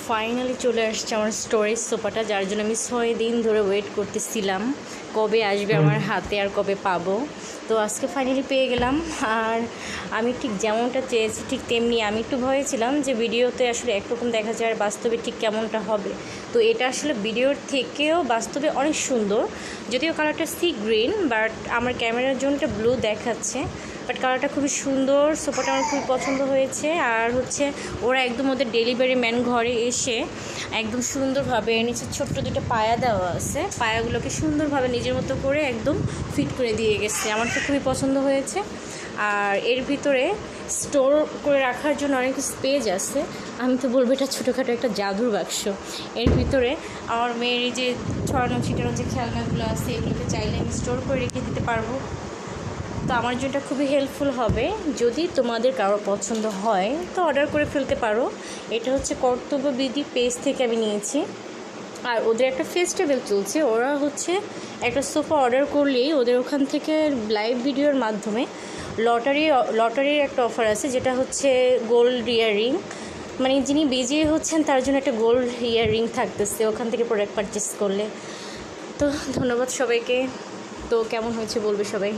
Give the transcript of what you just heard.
Finally চলে আসছে আমার স্টোরেজ সোফাটা, যার জন্য আমি 6 দিন ধরে ওয়েট করতেছিলাম কবে আসবে আমার হাতে আর কবে পাবো। তো আজকে ফাইনালি পেয়ে গেলাম। আর আমি ঠিক যেমনটা চেয়েছি ঠিক তেমনি। আমি একটু ভয়ে ছিলাম যে ভিডিওতে আসলে একরকম দেখা যায় আর বাস্তবে ঠিক কেমনটা হবে। তো এটা আসলে ভিডিওর থেকেও বাস্তবে অনেক সুন্দর, যদিও কালারটা সি গ্রিন, বাট আমার ক্যামেরার জন্য ব্লু দেখাচ্ছে। বাট কালারটা খুবই সুন্দর, সোফাটা আমার খুবই পছন্দ হয়েছে। আর ওরা একদম ওদের ডেলিভারি ম্যান ঘরে এসে একদম সুন্দরভাবে নিচে ছোট্ট দুটো পায়া দেওয়া আছে, পায়াগুলোকে সুন্দরভাবে নিজের মতো করে একদম ফিট করে দিয়ে গেছে। আমার তো খুবই পছন্দ হয়েছে। আর এর ভিতরে স্টোর করে রাখার জন্য অনেক স্পেস আছে। আমি তো বলবো এটা ছোটোখাটো একটা জাদুর বাক্স। এর ভিতরে আমার মেয়ের এই যে ছড়ানো ছিটানো যে খেলনাগুলো আছে এগুলোকে চাইলে আমি স্টোর করে রেখে দিতে পারবো। তো আমার জন্য খুবই হেল্পফুল হবে। যদি তোমাদের কারো পছন্দ হয় তো অর্ডার করে ফেলতে পারো। এটা হচ্ছে কর্তব্যবিধি পেজ থেকে আমি নিয়েছি। আর ওদের একটা ফেস্টিভ্যাল চলছে, ওরা একটা সোফা অর্ডার করলেই ওদের ওখান থেকে লাইভ ভিডিওর মাধ্যমে লটারির একটা অফার আছে, যেটা হচ্ছে গোল্ড ইয়াররিং। মানে যিনি বিজয়ী হচ্ছেন তার জন্য একটা গোল্ড ইয়াররিং থাকতেছে ওখান থেকে প্রোডাক্ট পারচেস করলে। তো ধন্যবাদ সবাইকে। তো কেমন হয়েছে বলবে সবাই।